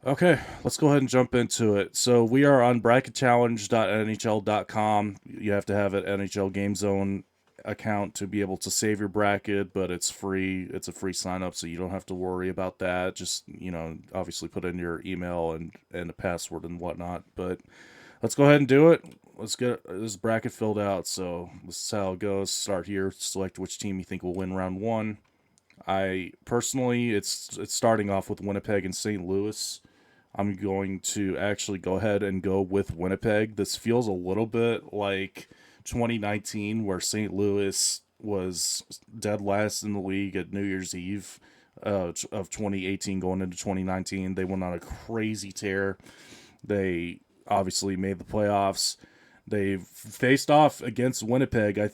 Okay, let's go ahead and jump into it. So we are on bracketchallenge.nhl.com. You have to have an NHL Game Zone account to be able to save your bracket, but it's free. It's a free sign up, so you don't have to worry about that. Just, obviously put in your email and a password and whatnot. But let's go ahead and do it. Let's get this bracket filled out. So this is how it goes. Start here. Select which team you think will win round one. I personally, it's starting off with Winnipeg and St. Louis. I'm going to actually go ahead and go with Winnipeg. This feels a little bit like 2019, where St. Louis was dead last in the league at New Year's Eve of 2018 going into 2019. They went on a crazy tear. They obviously made the playoffs. They faced off against Winnipeg. I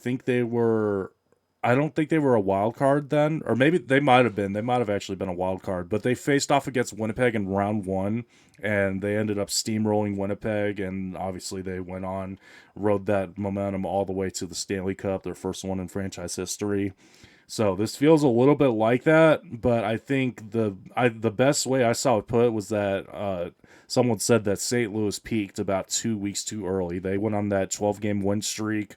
don't think they were a wild card then, or maybe they might have been. They might have actually been a wild card, but they faced off against Winnipeg in round one, and they ended up steamrolling Winnipeg. And obviously, they went on, rode that momentum all the way to the Stanley Cup, their first one in franchise history. So this feels a little bit like that, but I think the best way I saw it put was that someone said that St. Louis peaked about 2 weeks too early. They went on that 12-game win streak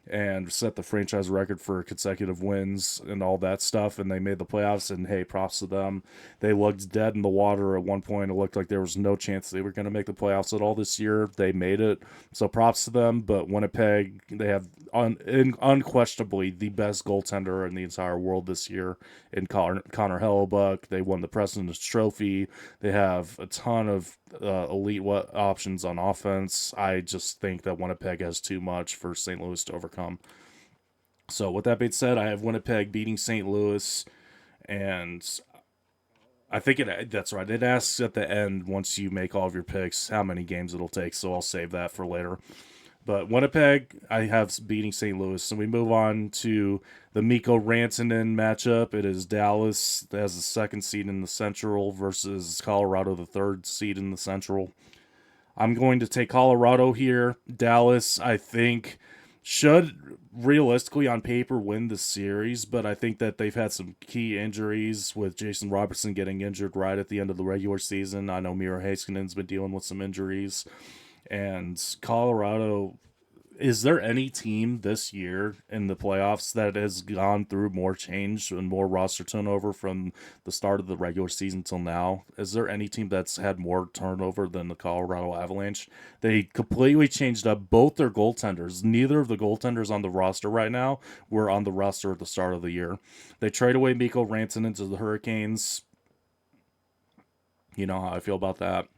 and set the franchise record for consecutive wins and all that stuff. And they made the playoffs, and hey, props to them. They looked dead in the water at one point. It looked like there was no chance they were going to make the playoffs at all this year. They made it, so props to them. But Winnipeg, they have unquestionably the best goaltender in the entire world this year in Connor Hellebuck. They won the President's Trophy. They have a ton of elite options on offense. I just think that Winnipeg has too much for St. Louis to overcome. So, with that being said, I have Winnipeg beating St. Louis, and I think that's right. It asks at the end, once you make all of your picks, how many games it'll take. So I'll save that for later. But Winnipeg, I have beating St. Louis. So we move on to the Mikko Rantanen matchup. It is Dallas as the second seed in the Central versus Colorado, the third seed in the Central. I'm going to take Colorado here. Dallas, I think, should realistically on paper win the series, but I think that they've had some key injuries with Jason Robertson getting injured right at the end of the regular season. I know Miro Heiskanen's been dealing with some injuries. And Colorado, is there any team this year in the playoffs that has gone through more change and more roster turnover from the start of the regular season till now? Is there any team that's had more turnover than the Colorado Avalanche? They completely changed up both their goaltenders. Neither of the goaltenders on the roster right now were on the roster at the start of the year. They trade away Mikko Rantanen to the Hurricanes. You know how I feel about that.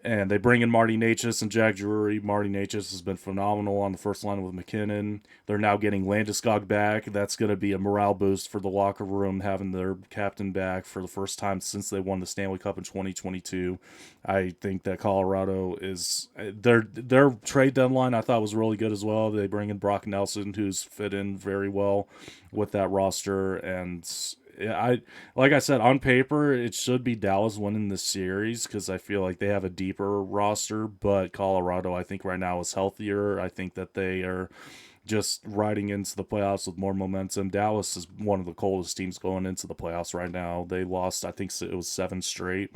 And they bring in Marty Necas and Jack Drury. Marty Necas has been phenomenal on the first line with McKinnon. They're now getting Landeskog back. That's going to be a morale boost for the locker room, having their captain back for the first time since they won the Stanley Cup in 2022. I think that Colorado is their trade deadline. I thought was really good as well. They bring in Brock Nelson, who's fit in very well with that roster, and I like I said, on paper it should be Dallas winning the series because I feel like they have a deeper roster, but Colorado I think right now is healthier. I think that they are just riding into the playoffs with more momentum. Dallas is one of the coldest teams going into the playoffs right now. They lost, I think it was 7 straight.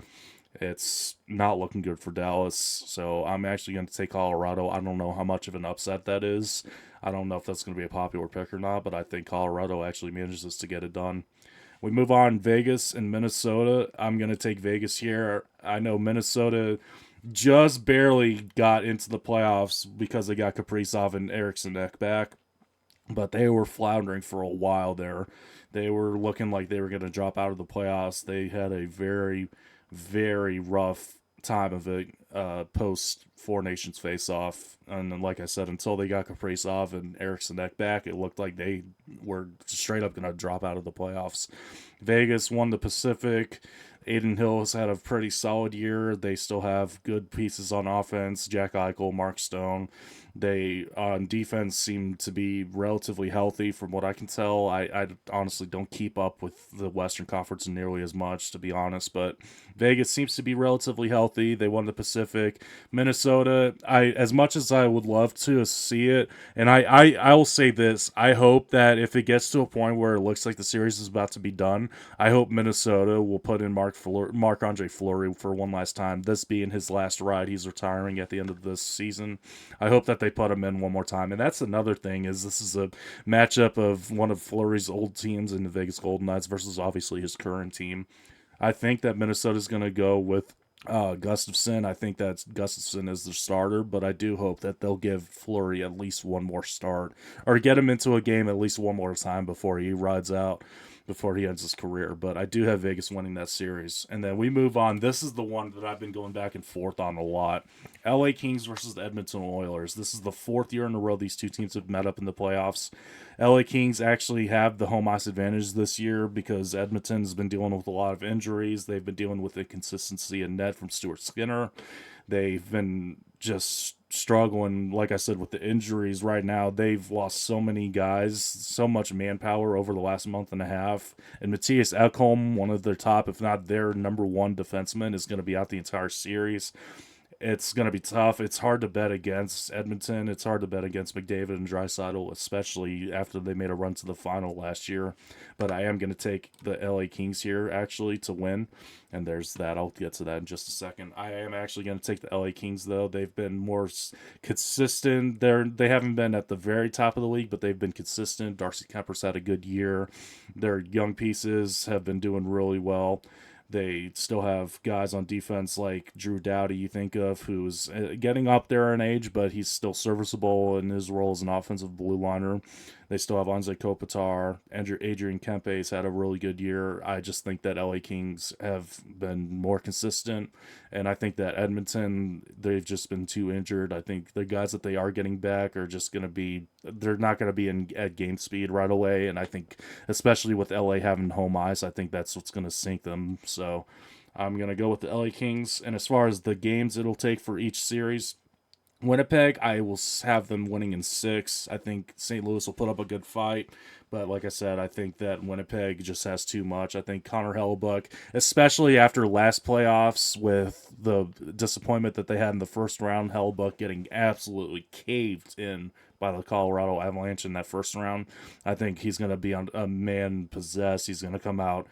It's not looking good for Dallas, so I'm actually going to take Colorado. I don't know how much of an upset that is. I don't know if that's going to be a popular pick or not, but I think Colorado actually manages to get it done. We move on, Vegas and Minnesota. I'm going to take Vegas here. I know Minnesota just barely got into the playoffs because they got Kaprizov and Eriksson Ek back, but they were floundering for a while there. They were looking like they were going to drop out of the playoffs. They had a very, very rough time of it post Four Nations face off. And then, like I said, until they got Kaprizov and Eriksson Ek back, it looked like they were straight up going to drop out of the playoffs. Vegas won the Pacific. Aiden Hill has had a pretty solid year. They still have good pieces on offense. Jack Eichel, Mark Stone. They on defense seem to be relatively healthy from what I can tell. I honestly don't keep up with the Western Conference nearly as much, to be honest, but Vegas seems to be relatively healthy. They won the Pacific. Minnesota, as much as I would love to see it, and I will say this, I hope that if it gets to a point where it looks like the series is about to be done, I hope Minnesota will put in Mark Marc-Andre Fleury for one last time. This being his last ride, he's retiring at the end of this season. I hope that they put him in one more time. And that's another thing is this is a matchup of one of Fleury's old teams in the Vegas Golden Knights versus obviously his current team. I think that Minnesota's going to go with Gustafsson. I think that Gustafsson is the starter, but I do hope that they'll give Fleury at least one more start or get him into a game at least one more time before he rides out, before he ends his career. But I do have Vegas winning that series. And then we move on. This is the one that I've been going back and forth on a lot. LA Kings versus the Edmonton Oilers. This is the fourth year in a row these two teams have met up in the playoffs. LA Kings actually have the home ice advantage this year because Edmonton has been dealing with a lot of injuries. They've been dealing with inconsistency in net from Stuart Skinner. They've been just struggling, like I said, with the injuries right now. They've lost so many guys, so much manpower over the last month and a half. And Matthias Ekholm, one of their top, if not their number one defenseman, is going to be out the entire series. It's going to be tough. It's hard to bet against Edmonton. It's hard to bet against McDavid and Draisaitl, especially after they made a run to the final last year. But I am going to take the LA Kings here, actually, to win. And there's that. I'll get to that in just a second. I am actually going to take the LA Kings, though. They've been more consistent. They haven't been at the very top of the league, but they've been consistent. Darcy Kemper's had a good year. Their young pieces have been doing really well. They still have guys on defense like Drew Doughty, you think of, who's getting up there in age, but he's still serviceable in his role as an offensive blue liner. They still have Anze Kopitar. Adrian Kempe's had a really good year. I just think that LA Kings have been more consistent, and I think that Edmonton, they've just been too injured. I think the guys that they are getting back are just going to be, they're not going to be at game speed right away, and I think, especially with LA having home ice, I think that's what's going to sink them. So I'm going to go with the LA Kings, and as far as the games it'll take for each series, Winnipeg, I will have them winning in 6. I think St. Louis will put up a good fight. But like I said, I think that Winnipeg just has too much. I think Connor Hellebuck, especially after last playoffs with the disappointment that they had in the first round, Hellebuck getting absolutely caved in by the Colorado Avalanche in that first round. I think he's going to be on a man possessed. He's going to come out,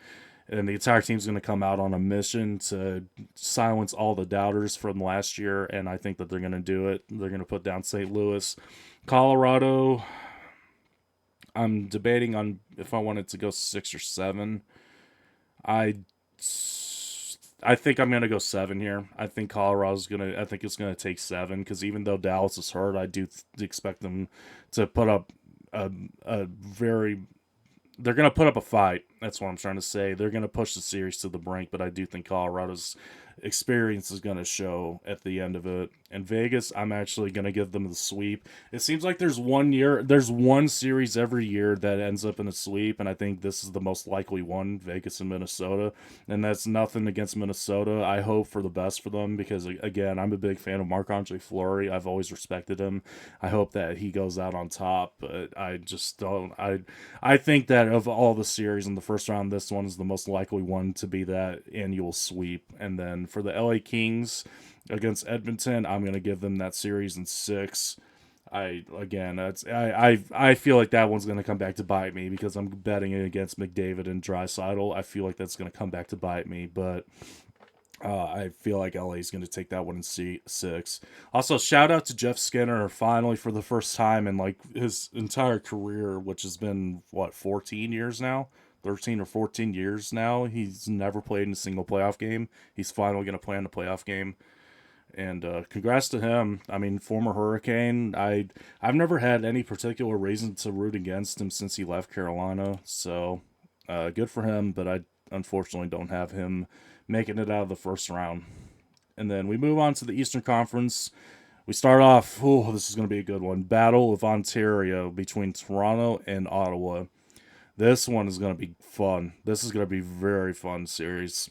and the entire team's going to come out on a mission to silence all the doubters from last year, and I think that they're going to do it. They're going to put down St. Louis. Colorado, I'm debating on if I wanted to go 6 or 7. I think I'm going to go 7 here. I think Colorado's going to, I think it's going to take 7, because even though Dallas is hurt, I do expect them to put up a very... They're going to put up a fight. That's what I'm trying to say. They're going to push the series to the brink, but I do think Colorado's experience is going to show at the end of it. And Vegas, I'm actually going to give them the sweep. It seems like there's one series every year that ends up in a sweep, and I think this is the most likely one, Vegas and Minnesota. And that's nothing against Minnesota. I hope for the best for them because, again, I'm a big fan of Marc-Andre Fleury. I've always respected him. I hope that he goes out on top, but I just don't. I think that of all the series in the first round, this one is the most likely one to be that annual sweep. And then for the LA Kings against Edmonton, I'm going to give them that series in 6. I feel like that one's going to come back to bite me because I'm betting it against McDavid and Draisaitl. I feel like that's going to come back to bite me, but I feel like LA is going to take that one in 6. Also, shout out to Jeff Skinner, finally for the first time in like his entire career, which has been 14 years now. 13 or 14 years now. He's never played in a single playoff game. He's finally going to play in a playoff game. And congrats to him. I mean, former Hurricane. I've never had any particular reason to root against him since he left Carolina. So good for him, but I unfortunately don't have him making it out of the first round. And then we move on to the Eastern Conference. We start off, this is going to be a good one. Battle of Ontario between Toronto and Ottawa. This one is going to be fun. This is going to be a very fun series.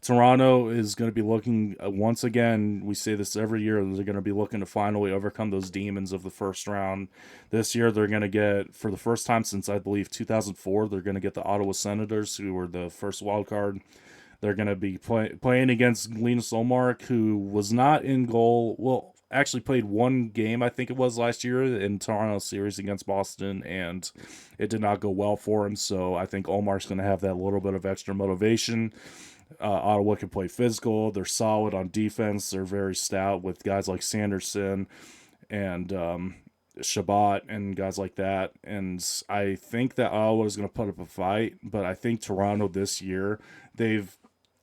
Toronto is going to be looking, once again, we say this every year, they're going to be looking to finally overcome those demons of the first round. This year, they're going to get, for the first time since, I believe, 2004, they're going to get the Ottawa Senators, who were the first wild card. They're going to be playing against Linus Ullmark, who was not in goal. Well, actually played one game, I think it was last year, in Toronto series against Boston, and it did not go well for him. So I think Ullmark's going to have that little bit of extra motivation. Ottawa can play physical. They're solid on defense. They're very stout with guys like Sanderson and Shabbat and guys like that. And I think that Ottawa is going to put up a fight, but I think Toronto this year, they've,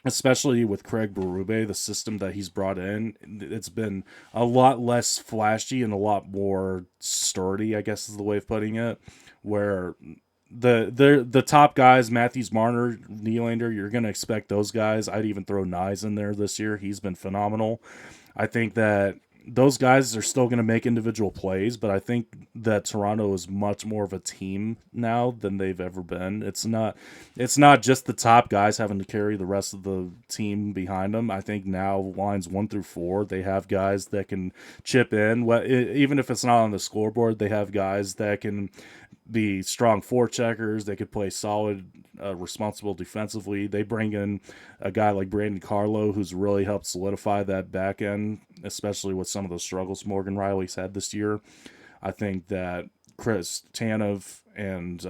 especially with Craig Berube, the system that he's brought in, it's been a lot less flashy and a lot more sturdy, I guess is the way of putting it, where the top guys, Matthews, Marner, Nylander, you're going to expect those guys. I'd even throw Nyes in there this year. He's been phenomenal. I think that those guys are still going to make individual plays, but I think that Toronto is much more of a team now than they've ever been. It's not just the top guys having to carry the rest of the team behind them. I think now lines 1 through 4, they have guys that can chip in. Even if it's not on the scoreboard, they have guys that can be strong forecheckers. They could play solid, responsible defensively. They bring in a guy like Brandon Carlo, who's really helped solidify that back end, especially with some of the struggles Morgan Riley's had this year. I think that Chris Tanev and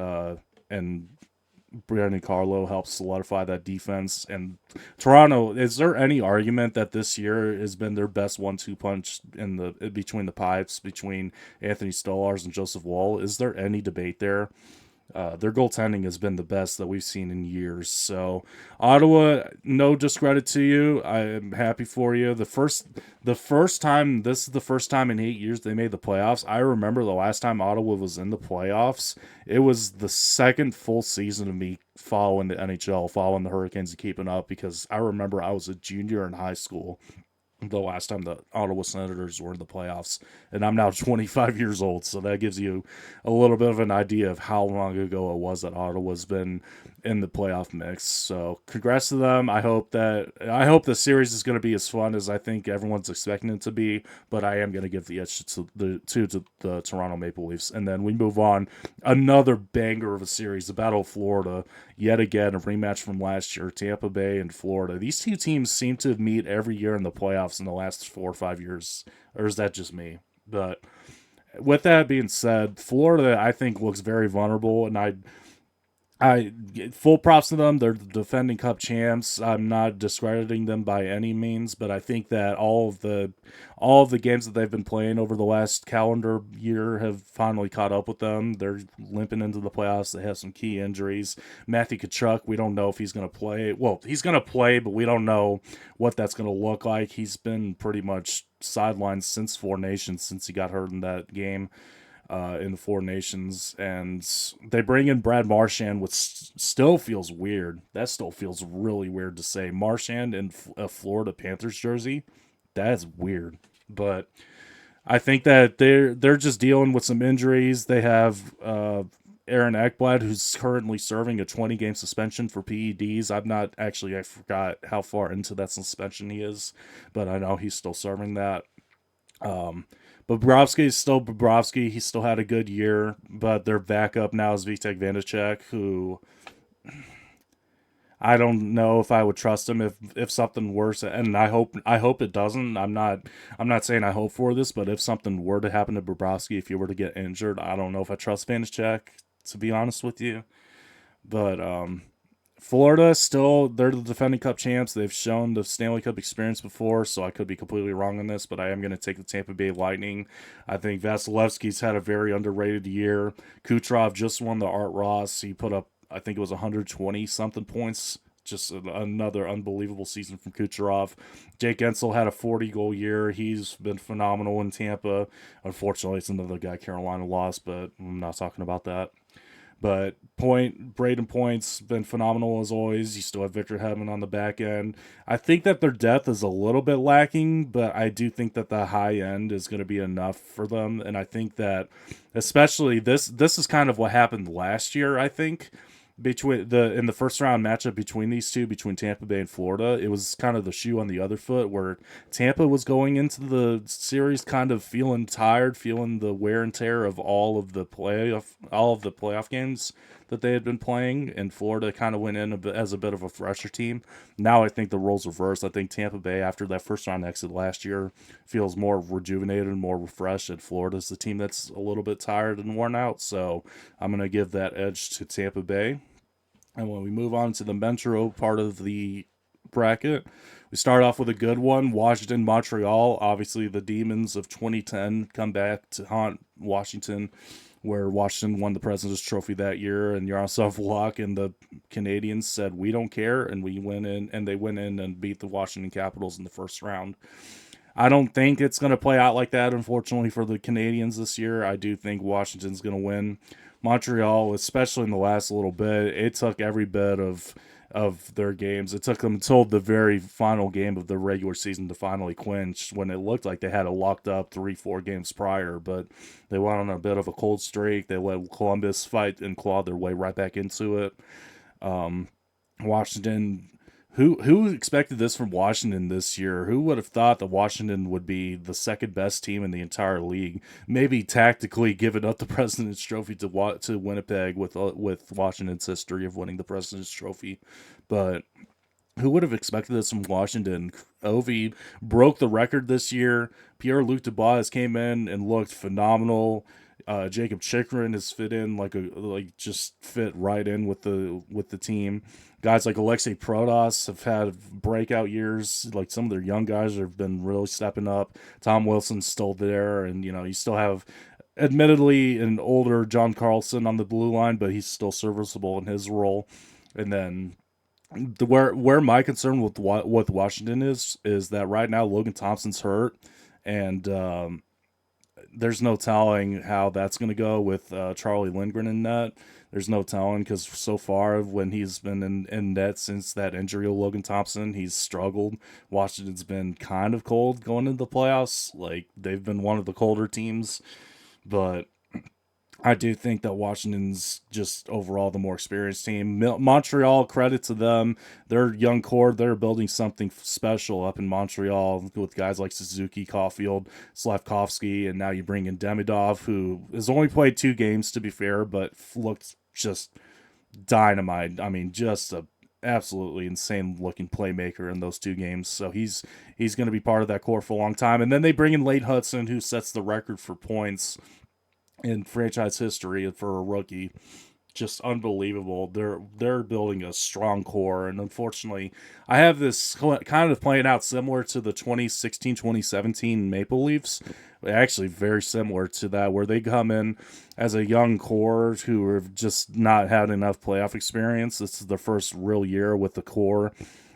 Brandon Carlo helps solidify that defense. And Toronto, is there any argument that this year has been their best 1-2 punch in the between the pipes between Anthony Stolarz and Joseph Woll? Is there any debate there? Their goaltending has been the best that we've seen in years. So Ottawa, no discredit to you. I am happy for you. The first time, this is the first time in 8 years they made the playoffs. I remember the last time Ottawa was in the playoffs. It was the second full season of me following the NHL, following the Hurricanes and keeping up, because I remember I was a junior in high school the last time the Ottawa Senators were in the playoffs, and I'm now 25 years old, so that gives you a little bit of an idea of how long ago it was that Ottawa's been in the playoff mix. So congrats to them. I hope the series is going to be as fun as I think everyone's expecting it to be, but I am going to give the edge to the Toronto Maple Leafs. And then we move on, another banger of a series, the Battle of Florida, yet again a rematch from last year, Tampa Bay and Florida. These two teams seem to meet every year in the playoffs in the last 4 or 5 years, or is that just me? But with that being said, Florida, I think, looks very vulnerable, and I full props to them. They're the defending Cup champs. I'm not discrediting them by any means, but I think that all of the games that they've been playing over the last calendar year have finally caught up with them. They're limping into the playoffs. They have some key injuries. Matthew Tkachuk, we don't know if he's going to play. Well, he's going to play, but we don't know what that's going to look like. He's been pretty much sidelined since Four Nations, since he got hurt in that game. In the Four Nations, and they bring in Brad Marchand, which still feels weird. That still feels really weird to say. Marchand in a Florida Panthers jersey, that's weird. But I think that they're just dealing with some injuries. They have Aaron Ekblad, who's currently serving a 20-game suspension for PEDs. I forgot how far into that suspension he is, but I know he's still serving that. Bobrovsky is still Bobrovsky. He still had a good year, but their backup now is Vitek Vanacek, who I don't know if I would trust him if something worse. And I hope it doesn't. I'm not saying I hope for this, but if something were to happen to Bobrovsky, if he were to get injured, I don't know if I trust Vanacek, to be honest with you. But Florida, still, they're the defending Cup champs. They've shown the Stanley Cup experience before, so I could be completely wrong on this, but I am going to take the Tampa Bay Lightning. I think Vasilevsky's had a very underrated year. Kucherov just won the Art Ross. He put up, I think it was 120-something points. Just another unbelievable season from Kucherov. Jake Gensel had a 40-goal year. He's been phenomenal in Tampa. Unfortunately, it's another guy Carolina lost, but I'm not talking about that. But Braden Point's been phenomenal as always. You still have Victor Hedman on the back end. I think that their depth is a little bit lacking, but I do think that the high end is going to be enough for them. And I think that especially this is kind of what happened last year, I think. In the first round matchup between these two, between Tampa Bay and Florida, it was kind of the shoe on the other foot, where Tampa was going into the series kind of feeling tired, feeling the wear and tear of all of the playoff games that they had been playing, and Florida kind of went in as a bit of a fresher team. Now I think the roles reversed. I think Tampa Bay, after that first round exit last year, feels more rejuvenated and more refreshed, and Florida's the team that's a little bit tired and worn out. So I'm going to give that edge to Tampa Bay. And when we move on to the Metro part of the bracket. We start off with a good one, Washington, Montreal. Obviously, the Demons of 2010 come back to haunt Washington, where Washington won the President's Trophy that year, and Yaroslav Vlach and the Canadians said, "We don't care," and we went in, and they went in and beat the Washington Capitals in the first round. I don't think it's going to play out like that, unfortunately, for the Canadians this year. I do think Washington's going to win. Montreal, especially in the last little bit, it took every bit of their games. It took them until the very final game of the regular season to finally clinch, when it looked like they had it locked up 3-4 games prior. But they went on a bit of a cold streak. They let Columbus fight and claw their way right back into it. Washington, who expected this from Washington this year? Who would have thought that Washington would be the second best team in the entire league? Maybe tactically giving up the President's Trophy to Winnipeg with Washington's history of winning the President's Trophy, but who would have expected this from Washington? Ovi broke the record this year. Pierre-Luc Dubois came in and looked phenomenal. Jacob Chikrin has just fit right in with the team. Guys like Alexei Protas have had breakout years. Like, some of their young guys have been really stepping up. Tom Wilson's still there, and you still have, admittedly, an older John Carlson on the blue line, but he's still serviceable in his role. And then where my concern with Washington is that right now Logan Thompson's hurt, and there's no telling how that's going to go with Charlie Lindgren in net. There's no telling, because so far when he's been in net since that injury of Logan Thompson, he's struggled. Washington's been kind of cold going into the playoffs. Like, they've been one of the colder teams, but I do think that Washington's just overall the more experienced team. Montreal, credit to them. Their young core, they're building something special up in Montreal with guys like Suzuki, Caulfield, Slavkovsky, and now you bring in Demidov, who has only played 2 games, to be fair, but looked just dynamite. I mean, just a absolutely insane looking playmaker in those 2 games. So he's going to be part of that core for a long time. And then they bring in Lane Hudson, who sets the record for points in franchise history for a rookie. Just unbelievable. They're building a strong core, and unfortunately, I have this kind of playing out similar to the 2016-2017 Maple Leafs. Actually, very similar to that, where they come in as a young core who have just not had enough playoff experience. This is their first real year with the core,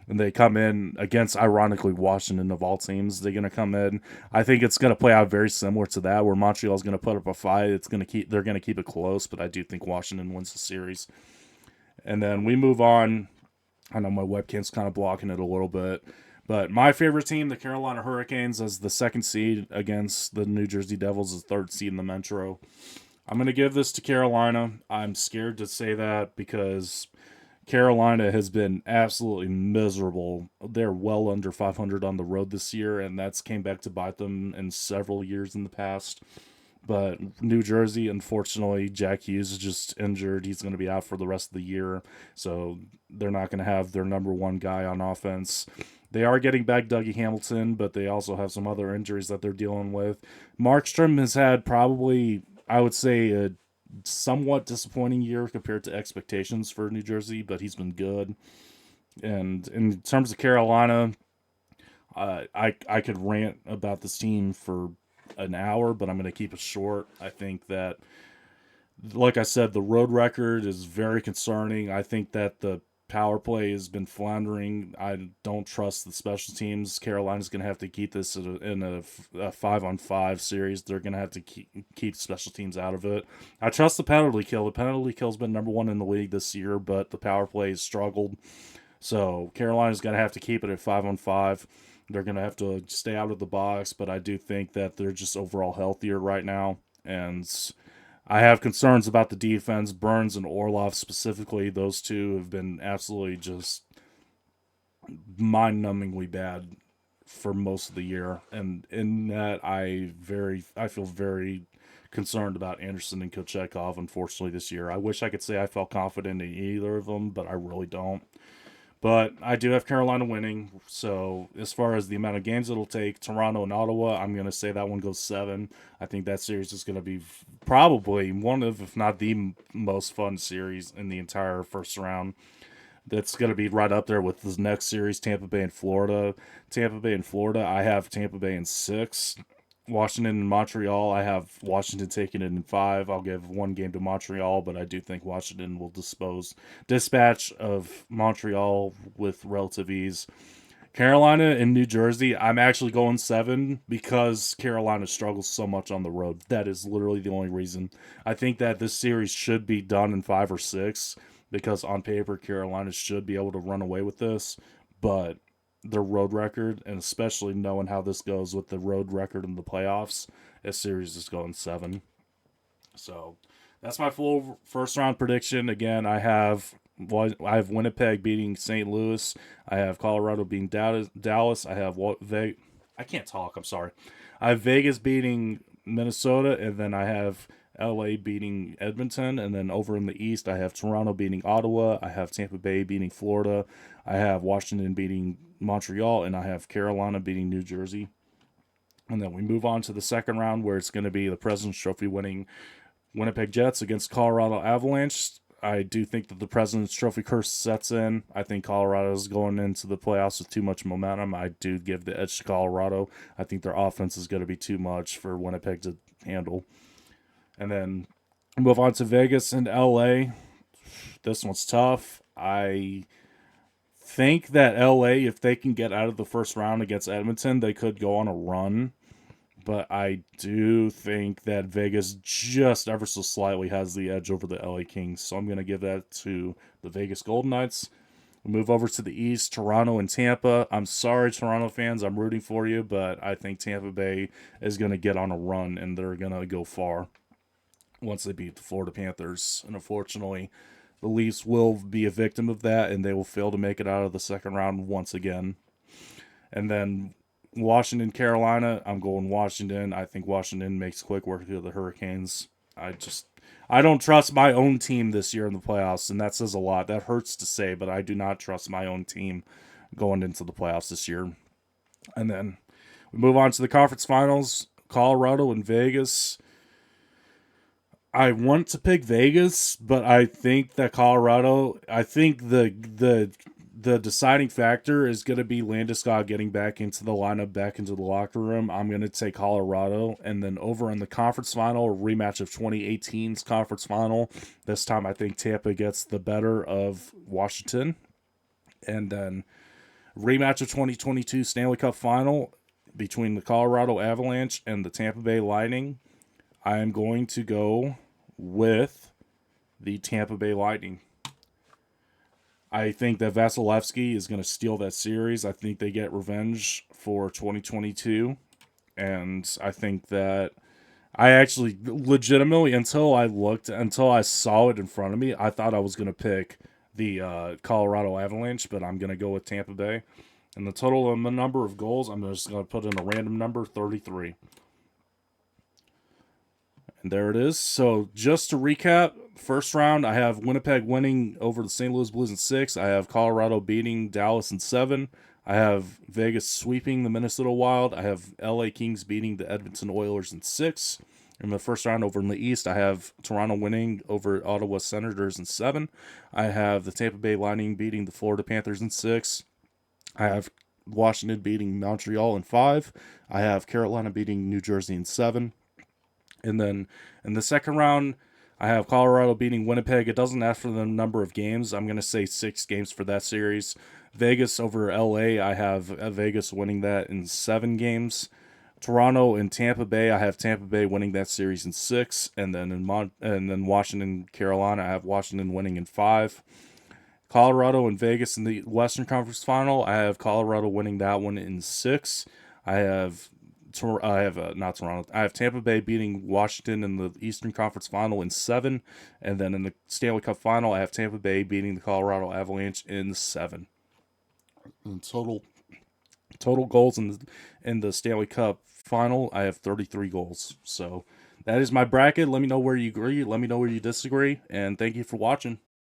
and they come in against, ironically, Washington of all teams. They're going to come in. I think it's going to play out very similar to that, where Montreal's going to put up a fight. They're going to keep it close, but I do think Washington wins the series. And then we move on. I know my webcam's kind of blocking it a little bit, but my favorite team, the Carolina Hurricanes, as the 2nd seed against the New Jersey Devils, as 3rd seed in the Metro. I'm going to give this to Carolina. I'm scared to say that because Carolina has been absolutely miserable. They're well under 500 on the road this year, and that's came back to bite them in several years in the past. But New Jersey, unfortunately, Jack Hughes is just injured. He's going to be out for the rest of the year, so they're not going to have their number one guy on offense. They are getting back Dougie Hamilton, but they also have some other injuries that they're dealing with. Markstrom has had probably, I would say, a somewhat disappointing year compared to expectations for New Jersey, but he's been good. And in terms of Carolina, I could rant about this team for an hour, but I'm going to keep it short. I think that, like I said, the road record is very concerning. I think that the power play has been floundering. I don't trust the special teams. Carolina's going to have to keep this in a 5-on-5 series. They're going to have to keep special teams out of it. I trust the penalty kill. The penalty kill's been number 1 in the league this year, but the power play has struggled. So Carolina's going to have to keep it at 5-on-5. They're going to have to stay out of the box, but I do think that they're just overall healthier right now. And I have concerns about the defense. Burns and Orlov specifically, those two have been absolutely just mind-numbingly bad for most of the year. And in that, I feel very concerned about Anderson and Kochetkov, unfortunately, this year. I wish I could say I felt confident in either of them, but I really don't. But I do have Carolina winning. So as far as the amount of games it'll take, Toronto and Ottawa, I'm going to say that one goes 7. I think that series is going to be probably one of, if not the most fun series in the entire first round. That's going to be right up there with the next series, Tampa Bay and Florida. Tampa Bay and Florida, I have Tampa Bay in 6. Washington and Montreal, I have Washington taking it in 5. I'll give one game to Montreal, but I do think Washington will dispatch of Montreal with relative ease. Carolina and New Jersey, I'm actually going 7 because Carolina struggles so much on the road. That is literally the only reason. I think that this series should be done in 5 or 6 because on paper Carolina should be able to run away with this, but their road record, and especially knowing how this goes with the road record in the playoffs, this series is going 7. So that's my full first round prediction. Again, I have Winnipeg beating St. Louis. I have Colorado beating Dallas. I have I can't talk. I'm sorry. I have Vegas beating Minnesota, and then I have LA beating Edmonton, and then over in the East, I have Toronto beating Ottawa. I have Tampa Bay beating Florida. I have Washington beating Montreal, and I have Carolina beating New Jersey. And then we move on to the second round, where it's going to be the President's Trophy winning Winnipeg Jets against Colorado Avalanche. I do think that the President's Trophy curse sets in. I think Colorado is going into the playoffs with too much momentum. I do give the edge to Colorado. I think their offense is going to be too much for Winnipeg to handle. And then move on to Vegas and LA. This one's tough. I think that LA, if they can get out of the first round against Edmonton, they could go on a run. But I do think that Vegas just ever so slightly has the edge over the LA Kings. So I'm going to give that to the Vegas Golden Knights. We move over to the East, Toronto and Tampa. I'm sorry, Toronto fans. I'm rooting for you, but I think Tampa Bay is going to get on a run, and they're going to go far once they beat the Florida Panthers. And unfortunately, the Leafs will be a victim of that, and they will fail to make it out of the second round once again. And then Washington, Carolina, I'm going Washington. I think Washington makes quick work of the Hurricanes. I don't trust my own team this year in the playoffs, and that says a lot. That hurts to say, but I do not trust my own team going into the playoffs this year. And then we move on to the conference finals, Colorado and Vegas. I want to pick Vegas, but I think that I think the deciding factor is going to be Landeskog getting back into the lineup, back into the locker room. I'm going to take Colorado. And then over in the conference final, a rematch of 2018's conference final. This time I think Tampa gets the better of Washington. And then rematch of 2022 Stanley Cup final between the Colorado Avalanche and the Tampa Bay Lightning. I am going to go with the Tampa Bay Lightning. I think that Vasilevsky is going to steal that series. I think they get revenge for 2022. And I think that I actually legitimately, until I saw it in front of me, I thought I was going to pick the Colorado Avalanche, but I'm going to go with Tampa Bay. And the total number of goals, I'm just going to put in a random number, 33. And there it is. So just to recap, first round, I have Winnipeg winning over the St. Louis Blues in 6. I have Colorado beating Dallas in 7. I have Vegas sweeping the Minnesota Wild. I have LA Kings beating the Edmonton Oilers in 6. In the first round over in the East, I have Toronto winning over Ottawa Senators in 7. I have the Tampa Bay Lightning beating the Florida Panthers in 6. I have Washington beating Montreal in 5. I have Carolina beating New Jersey in 7. And then in the second round, I have Colorado beating Winnipeg. It doesn't ask for the number of games. I'm going to say 6 games for that series. Vegas over LA, I have Vegas winning that in 7 games. Toronto and Tampa Bay, I have Tampa Bay winning that series in 6. And then and then Washington, Carolina, I have Washington winning in 5. Colorado and Vegas in the Western Conference Final, I have Colorado winning that one in 6. I have Tampa Bay beating Washington in the Eastern Conference Final in 7, and then in the Stanley Cup Final, I have Tampa Bay beating the Colorado Avalanche in 7. And total goals in the Stanley Cup Final, I have 33 goals. So that is my bracket. Let me know where you agree. Let me know where you disagree, and thank you for watching.